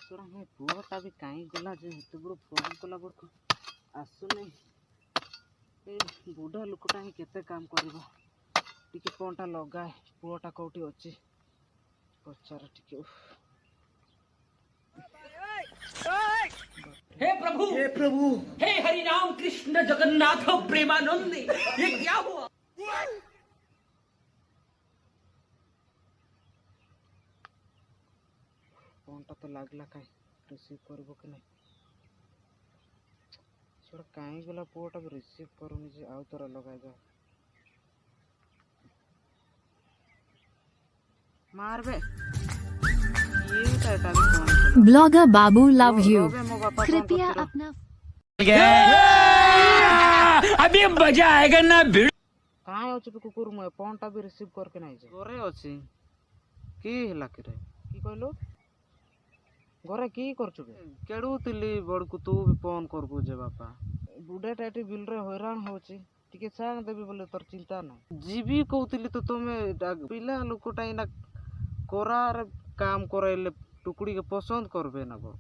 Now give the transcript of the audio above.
ଶୁଣ ମୋ ପୁଅଟା ବି କାହିଁ ଗଲା ଯେ ଏତେ ବଡ଼ ଫୋନ୍ କଲା ବେଳକୁ ଆସୁନି। ଏ ବୁଢ଼ା ଲୋକଟା ହିଁ କେତେ କାମ କରିବ। ଟିକେ ଫୋନ୍ଟା ଲଗାଏ, ପୁଅଟା କେଉଁଠି ଅଛି ପଚାର ଟିକେ। हे प्रभु हे हरि राम कृष्ण जगन्नाथ प्रेमानंद, ये क्या हुआ? ଫୋନ୍ଟା ତ ଲାଗିଲା, କାହିଁ ରିସିଭ୍ କରିବ କି ନାହିଁ। ସେଟା କାହିଁ ଗଲା, ପୁଅଟା ବି ରିସିଭ୍ କରୁନି ଯେ। ଆଉ ଥରେ ଲଗାଇବା। ମାରବେ ब्लॉगर बाबू लव यू, कृपया अपना अभी मजा आएगा ना भिड़। କାହିଁ ଅଛି ବି କୁକୁର, ମୁଁ ଫୋନ୍ଟା ବି ରିସିଭ୍ କରିକି ନାହିଁ ଯେ। ଘରେ ଅଛି। କି ହେଲା କିରେ? କି କହିଲୁ? ଘରେ କି କରୁଛୁ? କେଡ଼ୁଥିଲି ବଡ଼କୁ ତୁ ବି ଫୋନ୍ କରବୁ ଯେ ବାପା। ବୁଢ଼ାଟା ଏଠି ବିଲରେ ହଇରାଣ ହେଉଛି, ଟିକେ ଛାଣ ଦେବି ବୋଲେ ତୋର ଚିନ୍ତା ନାହିଁ। ଯିବି କହୁଥିଲି ତ ତମେ ପିଲା ଲୋକଟା ଏଇନା କରାରେ କାମ କରାଇଲେ ଟୁକୁଡ଼ିକେ ପସନ୍ଦ করবে না গো।